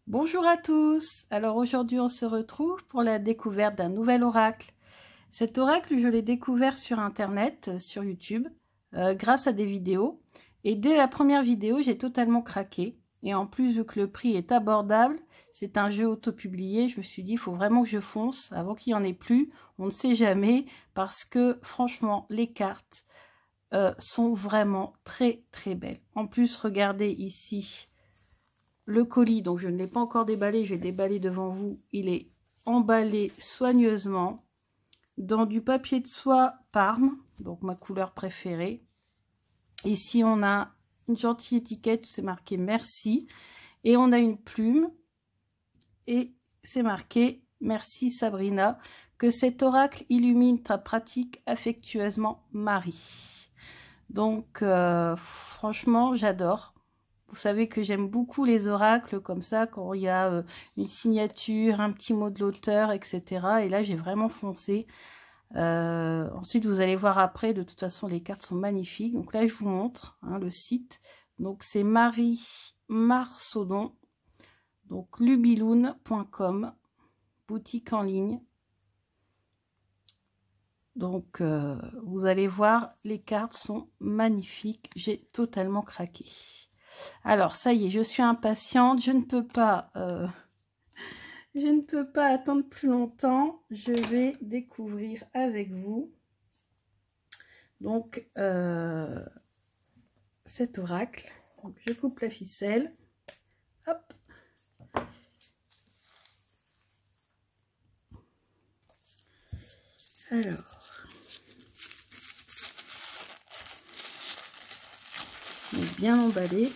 Bonjour à tous. Alors aujourd'hui on se retrouve pour la découverte d'un nouvel oracle. Cet oracle je l'ai découvert sur internet, sur YouTube, grâce à des vidéos. Et dès la première vidéo j'ai totalement craqué. Et en plus vu que le prix est abordable, c'est un jeu auto-publié, je me suis dit il faut vraiment que je fonce avant qu'il n'y en ait plus. On ne sait jamais parce que franchement les cartes sont vraiment très très belles. En plus regardez ici. Le colis, donc je ne l'ai pas encore déballé, je vais déballer devant vous. Il est emballé soigneusement dans du papier de soie Parme, donc ma couleur préférée. Ici, on a une gentille étiquette, c'est marqué merci. Et on a une plume et c'est marqué merci Sabrina, que cet oracle illumine ta pratique affectueusement Marie. Donc, franchement, j'adore. Vous savez que j'aime beaucoup les oracles comme ça, quand il y a une signature, un petit mot de l'auteur, etc. Et là, j'ai vraiment foncé. Ensuite, vous allez voir après, de toute façon, les cartes sont magnifiques. Donc là, je vous montre le site. Donc, c'est Marie Marsaudon. Donc, lubiloun.com, boutique en ligne. Donc, vous allez voir, les cartes sont magnifiques. J'ai totalement craqué. Alors, ça y est, je suis impatiente, je ne peux pas attendre plus longtemps. Je vais découvrir avec vous donc cet oracle. Donc, je coupe la ficelle. Hop. Alors, bien emballé.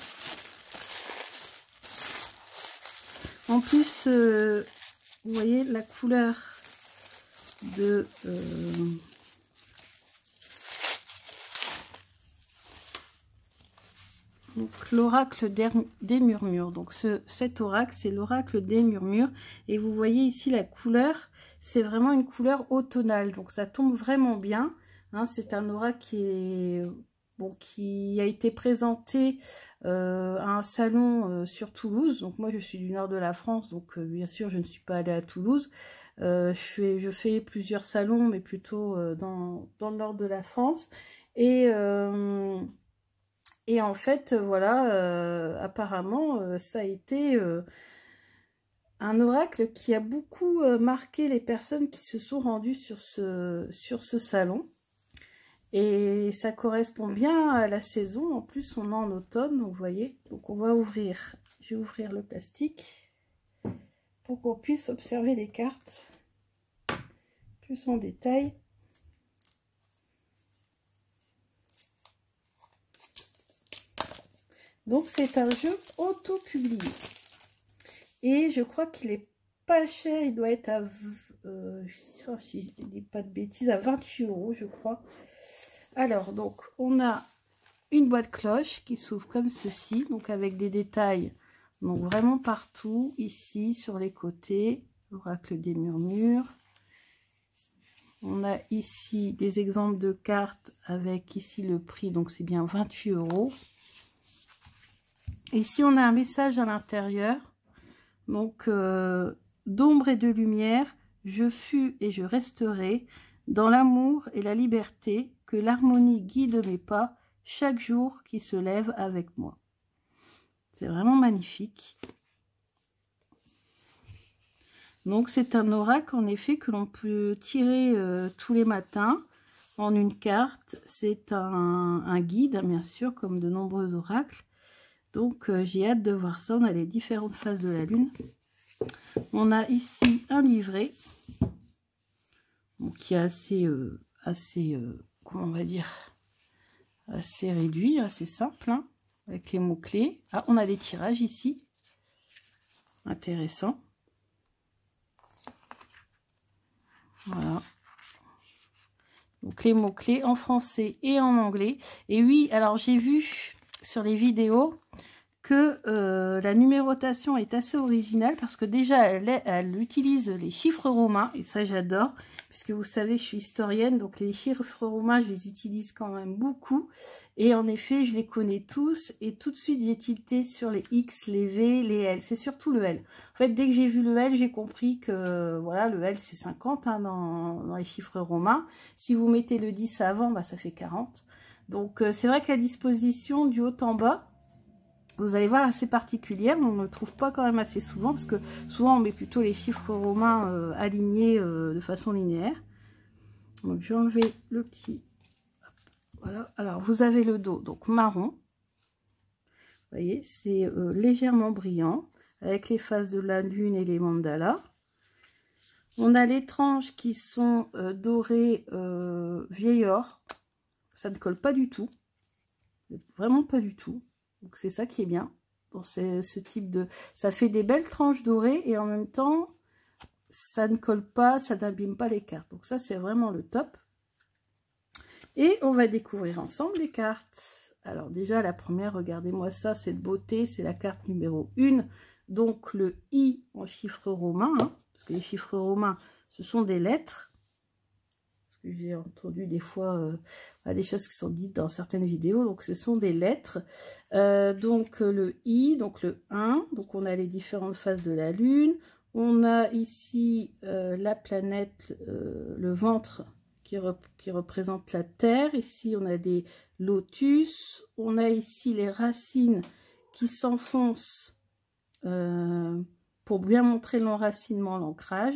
En plus, vous voyez la couleur de l'oracle des murmures. Donc cet oracle, c'est l'oracle des murmures. Et vous voyez ici la couleur, c'est vraiment une couleur automnale. Donc ça tombe vraiment bien. Hein, c'est un oracle qui a été présenté à un salon sur Toulouse. Donc moi je suis du nord de la France, donc bien sûr je ne suis pas allée à Toulouse. Je fais plusieurs salons, mais plutôt dans le nord de la France. Et en fait, voilà, apparemment, ça a été un oracle qui a beaucoup marqué les personnes qui se sont rendues sur ce salon. Et ça correspond bien à la saison. En plus, on est en automne, donc vous voyez. Donc on va ouvrir, je vais ouvrir le plastique pour qu'on puisse observer les cartes plus en détail. Donc c'est un jeu auto-publié. Et je crois qu'il est pas cher, il doit être à, si je dis pas de bêtises, à 28 € je crois. Alors donc on a une boîte cloche qui s'ouvre comme ceci, donc avec des détails, donc vraiment partout, ici sur les côtés, l'oracle des murmures. On a ici des exemples de cartes avec ici le prix, donc c'est bien 28 €. Ici on a un message à l'intérieur, donc d'ombre et de lumière, je fus et je resterai dans l'amour et la liberté, que l'harmonie guide mes pas chaque jour qui se lève avec moi. C'est vraiment magnifique. Donc c'est un oracle en effet que l'on peut tirer tous les matins en une carte. C'est un guide, bien sûr, comme de nombreux oracles. Donc j'ai hâte de voir ça. On a les différentes phases de la lune. On a ici un livret qui est assez comment on va dire, assez réduit, assez simple, hein, avec les mots-clés. Ah, on a des tirages ici. Intéressant. Voilà. Donc les mots-clés en français et en anglais. Et oui, alors j'ai vu sur les vidéos que la numérotation est assez originale parce que déjà elle utilise les chiffres romains et ça j'adore puisque vous savez je suis historienne, donc les chiffres romains je les utilise quand même beaucoup et en effet je les connais tous et tout de suite j'ai tilté sur les X, les V, les L, c'est surtout le L. En fait dès que j'ai vu le L j'ai compris que voilà le L c'est 50 hein, dans les chiffres romains. Si vous mettez le 10 avant bah, ça fait 40. Donc c'est vrai que la disposition du haut en bas, vous allez voir, assez particulière, on ne le trouve pas quand même assez souvent, parce que souvent on met plutôt les chiffres romains alignés de façon linéaire. Donc je vais enlever le petit. Voilà, alors vous avez le dos, donc marron. Vous voyez, c'est légèrement brillant, avec les phases de la lune et les mandalas. On a les tranches qui sont dorées vieil or. Ça ne colle pas du tout, vraiment pas du tout. Donc c'est ça qui est bien dans ce type de... Ça fait des belles tranches dorées et en même temps, ça ne colle pas, ça n'abîme pas les cartes. Donc ça, c'est vraiment le top. Et on va découvrir ensemble les cartes. Alors déjà, la première, regardez-moi ça, cette beauté, c'est la carte numéro 1. Donc le I en chiffres romains, hein, parce que les chiffres romains, ce sont des lettres. J'ai entendu des fois des choses qui sont dites dans certaines vidéos, donc ce sont des lettres. Donc le I, donc le 1, donc on a les différentes phases de la lune. On a ici la planète, le ventre qui représente la Terre. Ici on a des lotus. On a ici les racines qui s'enfoncent pour bien montrer l'enracinement, l'ancrage.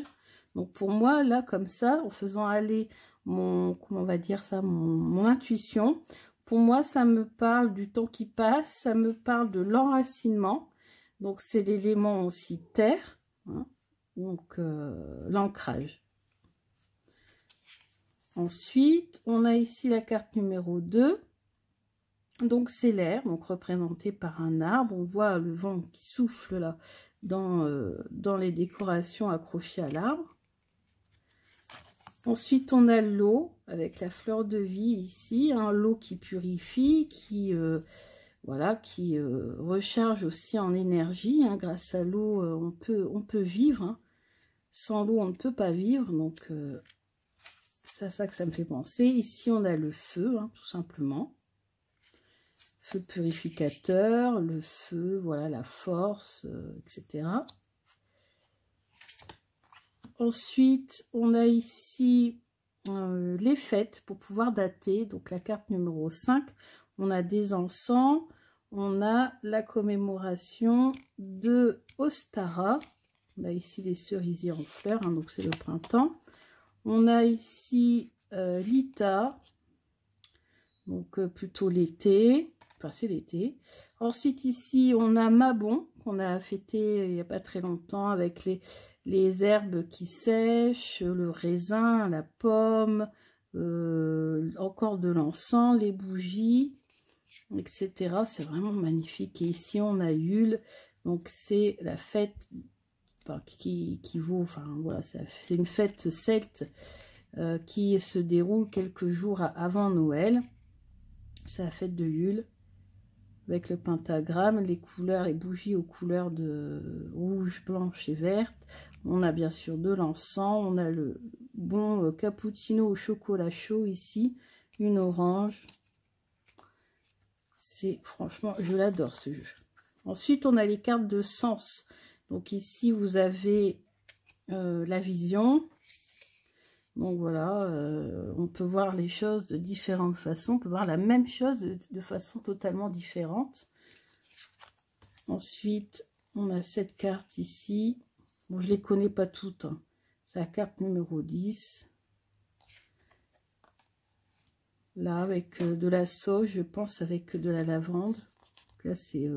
Donc pour moi, là, comme ça, en faisant aller comment on va dire ça, mon intuition, pour moi, ça me parle du temps qui passe, ça me parle de l'enracinement. Donc c'est l'élément aussi terre, hein, donc l'ancrage. Ensuite, on a ici la carte numéro 2. Donc c'est l'air, donc représenté par un arbre. On voit le vent qui souffle là dans les décorations accrochées à l'arbre. Ensuite, on a l'eau avec la fleur de vie ici, hein, l'eau qui purifie, qui recharge aussi en énergie. Hein, grâce à l'eau, on peut vivre. Hein. Sans l'eau, on ne peut pas vivre. Donc, c'est à ça que ça me fait penser. Ici, on a le feu, hein, tout simplement. Feu purificateur, le feu, voilà, la force, etc. Ensuite, on a ici les fêtes pour pouvoir dater. Donc, la carte numéro 5, on a des encens. On a la commémoration de Ostara. On a ici les cerisiers en fleurs, hein, donc c'est le printemps. On a ici l'Ita, donc plutôt l'été. Enfin, c'est l'été. Ensuite, ici, on a Mabon, qu'on a fêté il n'y a pas très longtemps avec les herbes qui sèchent, le raisin, la pomme, encore de l'encens, les bougies, etc. C'est vraiment magnifique. Et ici, on a Yule. Donc, c'est la fête qui vaut... Enfin, voilà, c'est une fête celte qui se déroule quelques jours avant Noël. C'est la fête de Yule. Avec le pentagramme, les couleurs, les bougies aux couleurs de rouge, blanche et verte. On a bien sûr de l'encens. On a le bon cappuccino au chocolat chaud ici. Une orange. C'est franchement, je l'adore ce jeu. Ensuite, on a les cartes de sens. Donc ici, vous avez la vision. Donc voilà, on peut voir les choses de différentes façons. On peut voir la même chose de façon totalement différente. Ensuite, on a cette carte ici. Bon, je ne les connais pas toutes. Hein. C'est la carte numéro 10. Là, avec de la sauge, je pense avec de la lavande. Donc là, c'est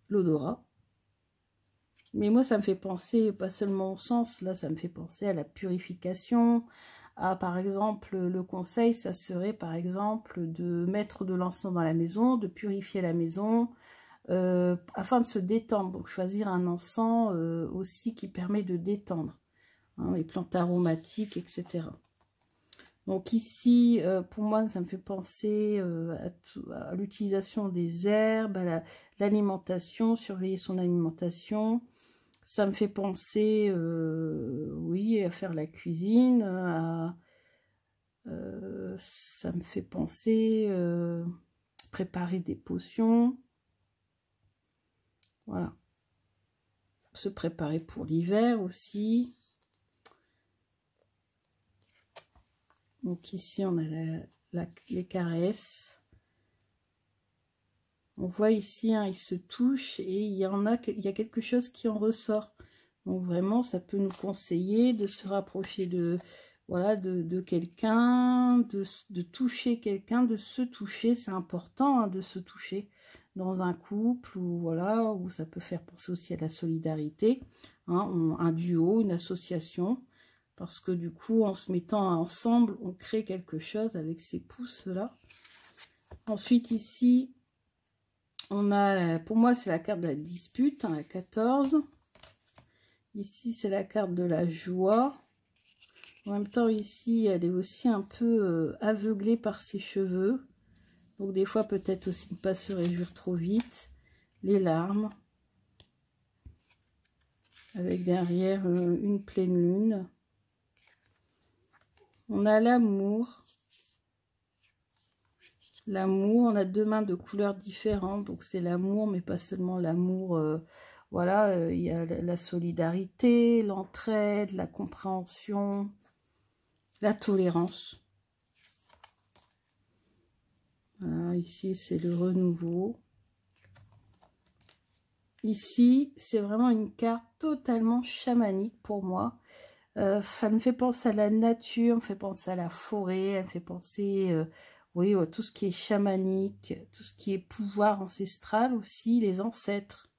l'odorat. Mais moi, ça me fait penser, pas seulement au sens, là, ça me fait penser à la purification, à, par exemple, le conseil, ça serait, par exemple, de mettre de l'encens dans la maison, de purifier la maison, afin de se détendre. Donc, choisir un encens aussi qui permet de détendre, hein, les plantes aromatiques, etc. Donc ici, pour moi, ça me fait penser à l'utilisation des herbes, à l'alimentation, surveiller son alimentation. Ça me fait penser, oui, à faire la cuisine, ça me fait penser préparer des potions. Voilà. Se préparer pour l'hiver aussi. Donc ici, on a les caresses. On voit ici, hein, ils se touchent et il y a quelque chose qui en ressort. Donc vraiment, ça peut nous conseiller de se rapprocher de, voilà, de quelqu'un, de toucher quelqu'un, de se toucher. C'est important, hein, de se toucher dans un couple, ou voilà, où ça peut faire penser aussi à la solidarité, hein, un duo, une association. Parce que du coup, en se mettant ensemble, on crée quelque chose avec ces pouces-là. Ensuite, ici, on a, pour moi, c'est la carte de la dispute, hein, la 14. Ici, c'est la carte de la joie. En même temps, ici, elle est aussi un peu aveuglée par ses cheveux. Donc, des fois, peut-être aussi ne pas se réjouir trop vite. Les larmes. Avec derrière une pleine lune. On a l'amour. L'amour, on a deux mains de couleurs différentes, donc c'est l'amour, mais pas seulement l'amour, voilà, il y a la solidarité, l'entraide, la compréhension, la tolérance. Voilà, ici c'est le renouveau. Ici, c'est vraiment une carte totalement chamanique pour moi. Ça me fait penser à la nature, me fait penser à la forêt, elle me fait penser... oui, tout ce qui est chamanique, tout ce qui est pouvoir ancestral aussi, les ancêtres.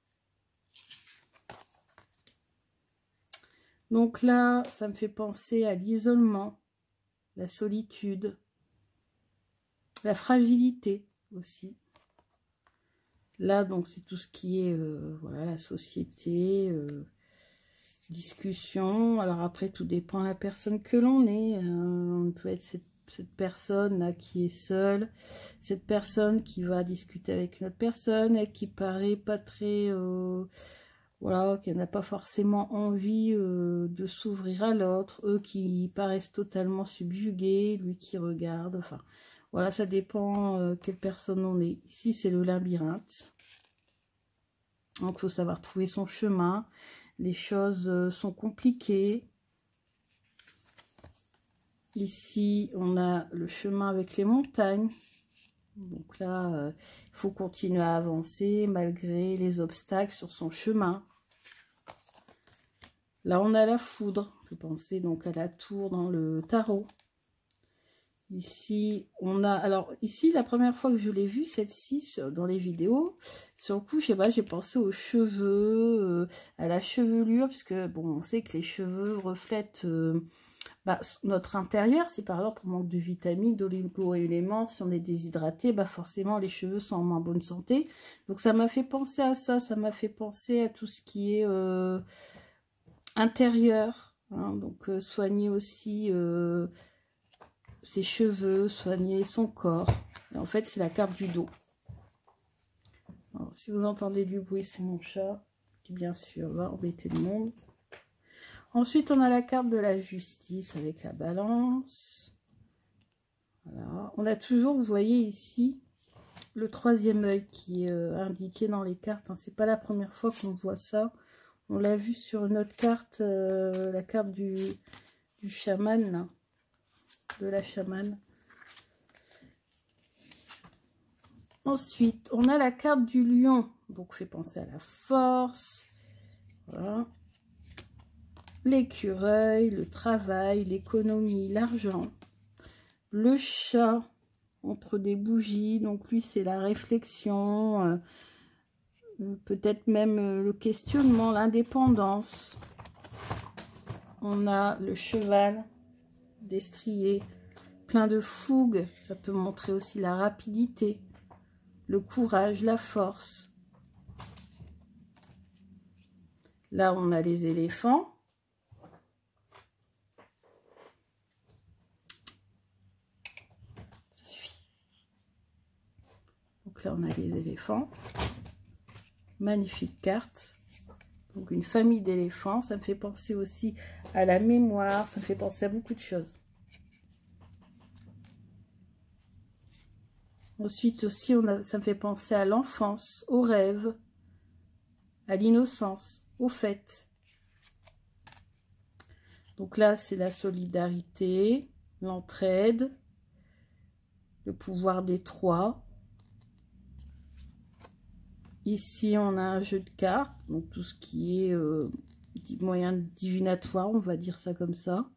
Donc là, ça me fait penser à l'isolement, la solitude, la fragilité aussi. Là, donc, c'est tout ce qui est, voilà, la société, discussion. Alors après, tout dépend de la personne que l'on est. On peut être cette personne-là qui est seule, cette personne qui va discuter avec une autre personne et qui paraît pas très... voilà, qui n'a pas forcément envie de s'ouvrir à l'autre, eux qui paraissent totalement subjugués, lui qui regarde, enfin, voilà, ça dépend quelle personne on est. Ici, c'est le labyrinthe. Donc, il faut savoir trouver son chemin. Les choses sont compliquées. Ici, on a le chemin avec les montagnes. Donc là, il faut continuer à avancer malgré les obstacles sur son chemin. Là, on a la foudre. Je pensais donc à la tour dans le tarot. Ici, on a... Alors, ici, la première fois que je l'ai vue, celle-ci, dans les vidéos, sur le coup, je sais pas, j'ai pensé aux cheveux, à la chevelure, puisque, bon, on sait que les cheveux reflètent... notre intérieur, si par exemple on manque de vitamines, d'oligo-éléments, si on est déshydraté, forcément les cheveux sont en moins bonne santé. Donc ça m'a fait penser à ça, ça m'a fait penser à tout ce qui est intérieur. Hein, donc soigner aussi ses cheveux, soigner son corps. Et en fait c'est la carte du dos. Alors, si vous entendez du bruit, c'est mon chat qui bien sûr va embêter le monde. Ensuite, on a la carte de la justice avec la balance. Voilà. On a toujours, vous voyez ici, le troisième œil qui est indiqué dans les cartes. Hein. C'est pas la première fois qu'on voit ça. On l'a vu sur une autre carte, la carte du chaman, là, de la chamane. Ensuite, on a la carte du lion. Donc, fait penser à la force. Voilà. L'écureuil, le travail, l'économie, l'argent. Le chat entre des bougies, donc lui c'est la réflexion, peut-être même le questionnement, l'indépendance. On a le cheval destrier, plein de fougue, ça peut montrer aussi la rapidité, le courage, la force. Là on a les éléphants. éléphants. Magnifique carte. Donc une famille d'éléphants, ça me fait penser aussi à la mémoire, ça me fait penser à beaucoup de choses. Ensuite aussi, ça me fait penser à l'enfance, aux rêves, à l'innocence, aux fêtes. Donc là, c'est la solidarité, l'entraide, le pouvoir des trois. Ici, on a un jeu de cartes, donc tout ce qui est moyen divinatoire, on va dire ça comme ça.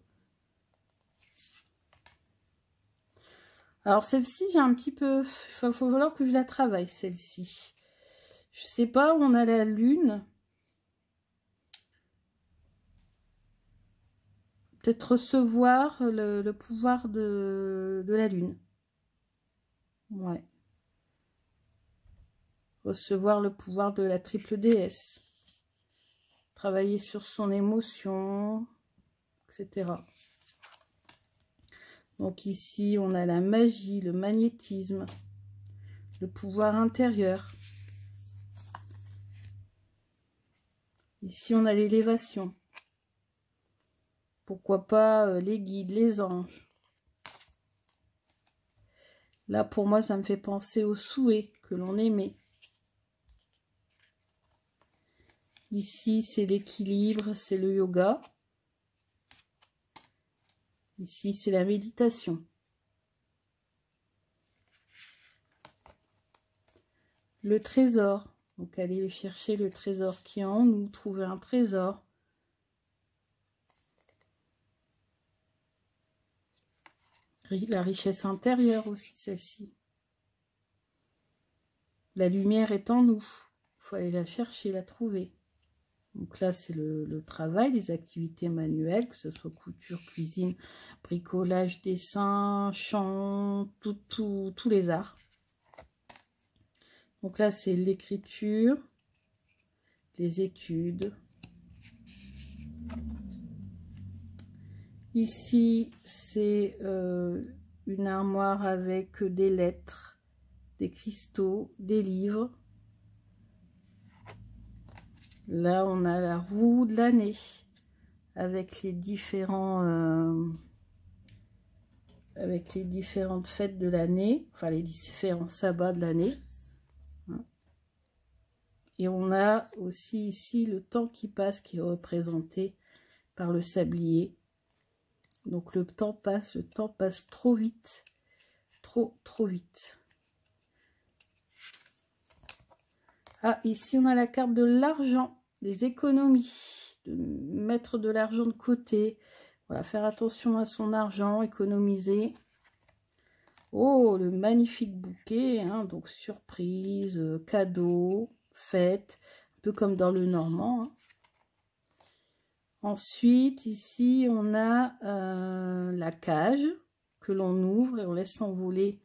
Alors celle-ci, j'ai un petit peu... Il faut falloir que je la travaille, celle-ci. Je sais pas, on a la lune. Peut-être recevoir le pouvoir de la lune. Ouais. Recevoir le pouvoir de la triple déesse. Travailler sur son émotion, etc. Donc ici, on a la magie, le magnétisme, le pouvoir intérieur. Ici, on a l'élévation. Pourquoi pas les guides, les anges. Là, pour moi, ça me fait penser aux souhaits que l'on aimait. Ici, c'est l'équilibre, c'est le yoga. Ici, c'est la méditation. Le trésor. Donc, aller chercher le trésor qui est en nous, trouver un trésor. La richesse intérieure aussi, celle-ci. La lumière est en nous. Il faut aller la chercher, la trouver. Donc là, c'est le travail, les activités manuelles, que ce soit couture, cuisine, bricolage, dessin, chant, tous les arts. Donc là, c'est l'écriture, les études. Ici, c'est une armoire avec des lettres, des cristaux, des livres. Là, on a la roue de l'année avec les différentes fêtes de l'année, enfin les différents sabbats de l'année. Et on a aussi ici le temps qui passe qui est représenté par le sablier. Donc le temps passe trop vite, trop vite. Ah, ici on a la carte de l'argent, des économies, de mettre de l'argent de côté. Voilà, faire attention à son argent, économiser. Oh, le magnifique bouquet, hein, donc surprise, cadeau, fête, un peu comme dans le normand. Hein. Ensuite, ici, on a la cage que l'on ouvre et on laisse s'envoler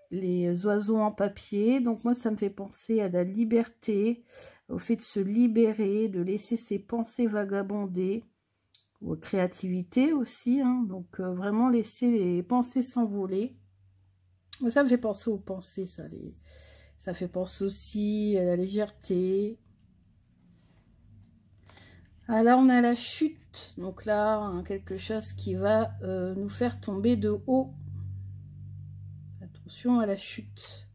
les oiseaux en papier. Donc moi, ça me fait penser à la liberté, au fait de se libérer, de laisser ses pensées vagabonder, aux créativité aussi. Hein. Donc vraiment laisser les pensées s'envoler. Ça me fait penser aux pensées, ça fait penser aussi à la légèreté. Ah, là, on a la chute. Donc là, hein, quelque chose qui va nous faire tomber de haut. Attention à la chute.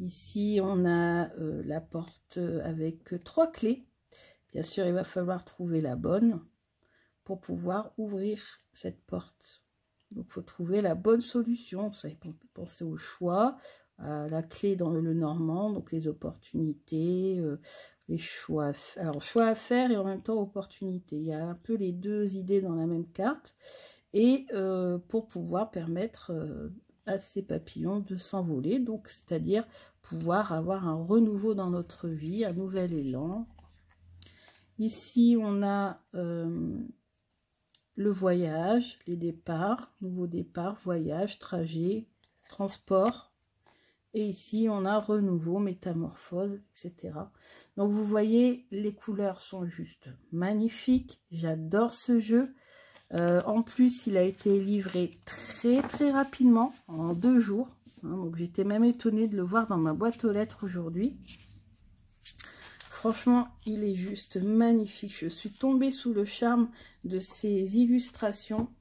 Ici, on a la porte avec 3 clés. Bien sûr, il va falloir trouver la bonne pour pouvoir ouvrir cette porte. Donc, il faut trouver la bonne solution. Ça, il faut penser au choix, à la clé dans le normand, donc les opportunités, les choix. Alors, choix à faire et en même temps opportunité. Il y a un peu les deux idées dans la même carte. Et pour pouvoir permettre à ces papillons de s'envoler, donc c'est-à-dire pouvoir avoir un renouveau dans notre vie, un nouvel élan. Ici, on a le voyage, les départs, nouveau départ, voyage, trajet, transport. Et ici, on a renouveau, métamorphose, etc. Donc, vous voyez, les couleurs sont juste magnifiques. J'adore ce jeu. En plus, il a été livré très rapidement, en 2 jours. hein, donc j'étais même étonnée de le voir dans ma boîte aux lettres aujourd'hui. Franchement, il est juste magnifique. Je suis tombée sous le charme de ces illustrations.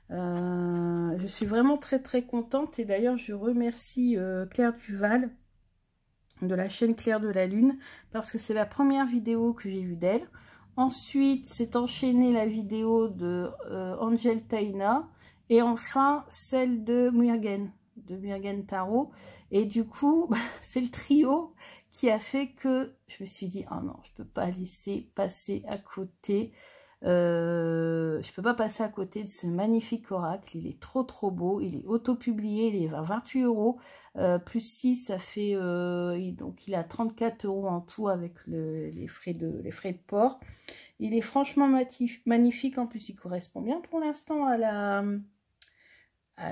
Je suis vraiment très très contente. Et d'ailleurs, je remercie Claire Duval de la chaîne Claire de la Lune parce que c'est la première vidéo que j'ai vue d'elle. Ensuite, s'est enchaînée la vidéo de Angel Taina et enfin celle de Muirgen Tarot. Et du coup, c'est le trio qui a fait que je me suis dit, oh non, je peux pas laisser passer à côté. Je peux pas passer à côté de ce magnifique oracle. Il est trop trop beau. Il est auto-publié. Il est à 28 €. Plus 6, ça fait... donc il a 34 € en tout avec les frais de port. Il est franchement magnifique. En plus, il correspond bien pour l'instant à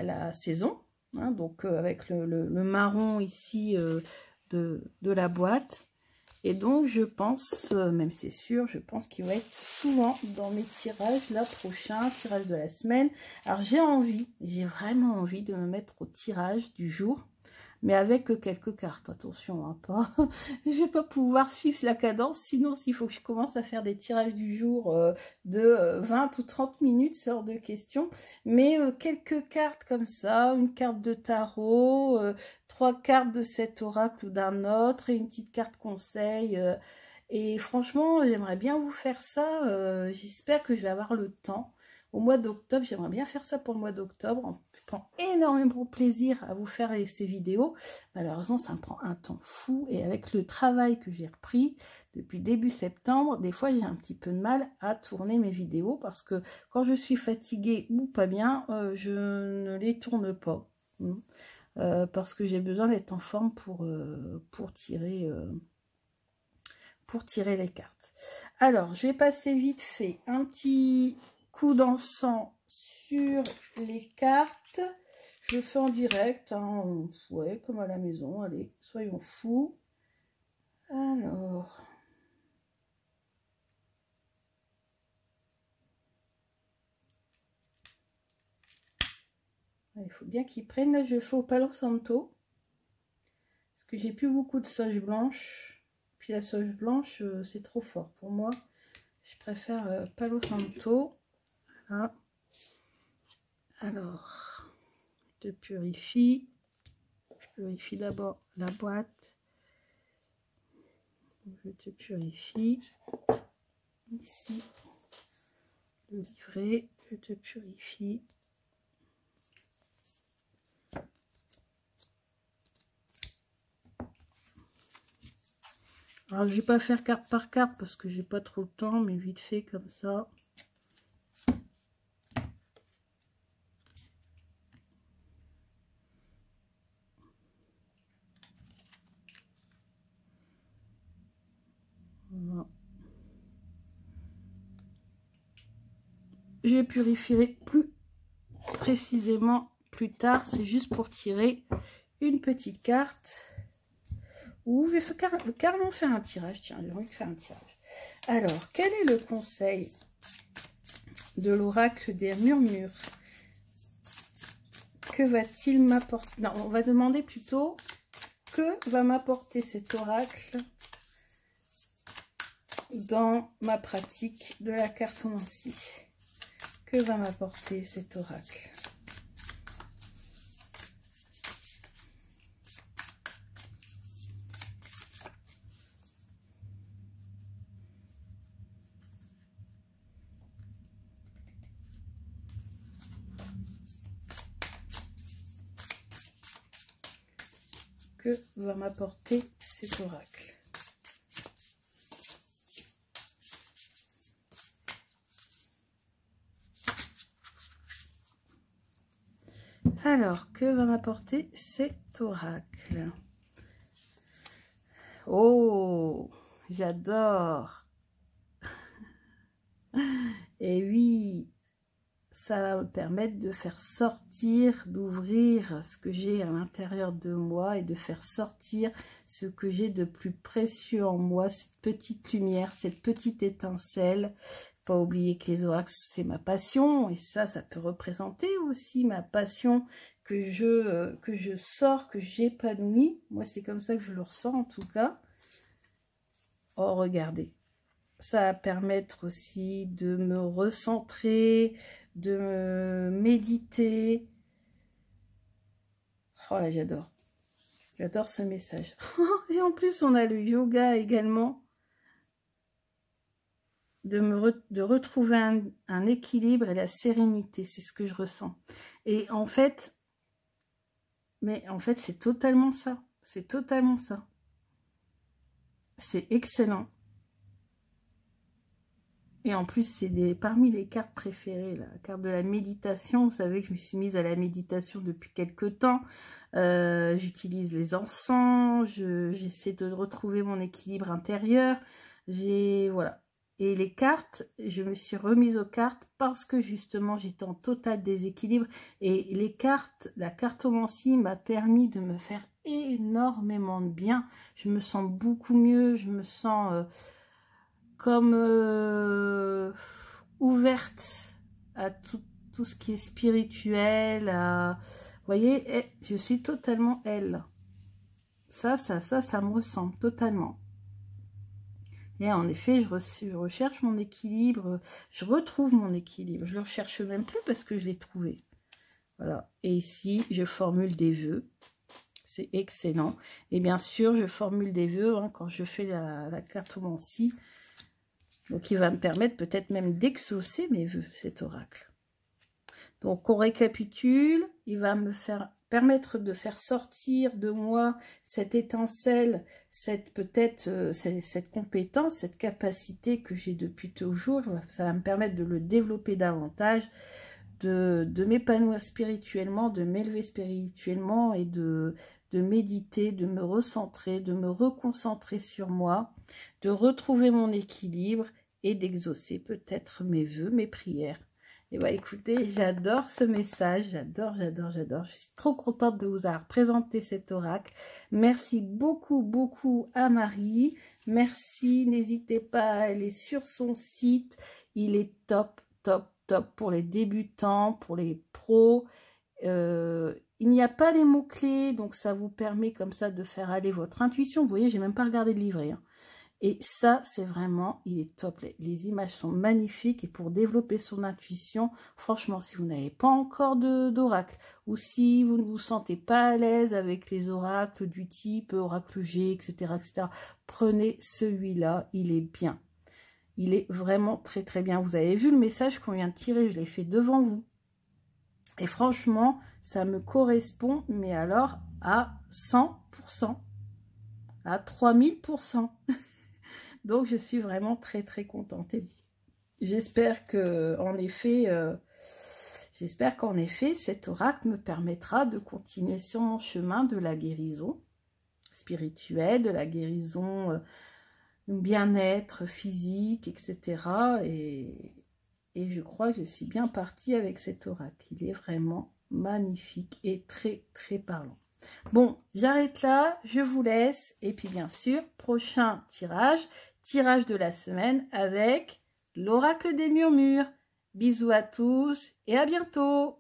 la saison. Hein, donc avec le marron ici de la boîte. Et donc je pense, même c'est sûr, je pense qu'il va être souvent dans mes tirages, là prochain, tirage de la semaine. Alors j'ai vraiment envie de me mettre au tirage du jour, mais avec quelques cartes, attention, hein, pas, je vais pas pouvoir suivre la cadence, sinon s'il faut que je commence à faire des tirages du jour de 20 ou 30 minutes, c'est hors de question, mais quelques cartes comme ça, une carte de tarot, 3 cartes de cet oracle ou d'un autre, et une petite carte conseil, et franchement, j'aimerais bien vous faire ça, j'espère que je vais avoir le temps. Au mois d'octobre, j'aimerais bien faire ça pour le mois d'octobre. Je prends énormément plaisir à vous faire ces vidéos. Malheureusement, ça me prend un temps fou. Et avec le travail que j'ai repris depuis début septembre, des fois, j'ai un petit peu de mal à tourner mes vidéos. Parce que quand je suis fatiguée ou pas bien, je ne les tourne pas. Parce que j'ai besoin d'être en forme pour tirer les cartes. Alors, je vais passer vite fait un petit coup d'encens sur les cartes. Je fais en direct, hein, ouais, comme à la maison. Allez, soyons fous. Alors, il faut bien qu'ils prennent. Là, je fais au Palo Santo parce que j'ai plus beaucoup de sauge blanche. Puis la sauge blanche, c'est trop fort pour moi. Je préfère Palo Santo. Voilà. Alors, je purifie. Je purifie d'abord la boîte. Je te purifie. Ici, le livret. Je te purifie. Alors, je vais pas faire carte par carte parce que j'ai pas trop le temps, mais vite fait comme ça. Voilà. Je purifierai plus précisément plus tard. C'est juste pour tirer une petite carte. Ou je vais carrément faire un tirage. Tiens, j'ai envie de faire un tirage. Alors, quel est le conseil de l'oracle des murmures? Que va-t-il m'apporter? Non, on va demander plutôt que va m'apporter cet oracle dans ma pratique de la cartomancie. Que va m'apporter cet oracle? Que va m'apporter cet oracle? Alors, que va m'apporter cet oracle? Oh, j'adore. Et oui, ça va me permettre de faire sortir, d'ouvrir ce que j'ai à l'intérieur de moi et de faire sortir ce que j'ai de plus précieux en moi, cette petite lumière, cette petite étincelle. Pas oublier que les oracles, c'est ma passion, et ça peut représenter aussi ma passion que je sors, que j'épanouis. Moi, c'est comme ça que je le ressens en tout cas. Oh, regardez. Ça va permettre aussi de me recentrer, de me méditer. Oh là, j'adore. J'adore ce message. Et en plus, on a le yoga également. De retrouver un équilibre et la sérénité. C'est ce que je ressens. Et en fait, c'est totalement ça. C'est totalement ça. C'est excellent. Et en plus, c'est parmi les cartes préférées, la carte de la méditation. Vous savez que je me suis mise à la méditation depuis quelques temps. J'utilise les encens, j'essaie de retrouver mon équilibre intérieur. Voilà. Et les cartes, je me suis remise aux cartes parce que justement, j'étais en total déséquilibre. Et les cartes, la cartomancie m'a permis de me faire énormément de bien. Je me sens beaucoup mieux, je me sens... comme ouverte à tout ce qui est spirituel, vous voyez, je suis totalement elle. Ça me ressemble totalement. Et en effet, je recherche mon équilibre, je retrouve mon équilibre. Je ne le recherche même plus parce que je l'ai trouvé. Voilà. Et ici, je formule des vœux. C'est excellent. Et bien sûr, je formule des vœux quand je fais la cartomancie. Donc, il va me permettre peut-être même d'exaucer mes vœux, cet oracle. Donc, on récapitule. Il va me permettre de faire sortir de moi cette étincelle, cette compétence, cette capacité que j'ai depuis toujours. Ça va me permettre de le développer davantage, de m'épanouir spirituellement, de m'élever spirituellement et de méditer, de me recentrer, de me reconcentrer sur moi, de retrouver mon équilibre et d'exaucer peut-être mes vœux, mes prières. Et bah écoutez, j'adore ce message, j'adore. Je suis trop contente de vous avoir présenté cet oracle. Merci beaucoup à Marie. Merci, n'hésitez pas à aller sur son site. Il est top pour les débutants, pour les pros. Il n'y a pas les mots-clés, donc ça vous permet comme ça de faire aller votre intuition. Vous voyez, j'ai même pas regardé le livret. Et ça, c'est vraiment, il est top. Les images sont magnifiques. Et pour développer son intuition, franchement, si vous n'avez pas encore d'oracle, ou si vous ne vous sentez pas à l'aise avec les oracles du type oracle G, etc., prenez celui-là, il est bien. Il est vraiment très bien. Vous avez vu le message qu'on vient de tirer, je l'ai fait devant vous. Et franchement, ça me correspond, mais alors à 100%, à 3000%. Donc, je suis vraiment très contente. J'espère qu'en effet, cet oracle me permettra de continuer sur mon chemin de la guérison spirituelle, de la guérison bien-être physique, etc. Et je crois que je suis bien partie avec cet oracle. Il est vraiment magnifique et très parlant. Bon, j'arrête là, je vous laisse. Et puis bien sûr, prochain tirage de la semaine avec l'oracle des murmures. Bisous à tous et à bientôt.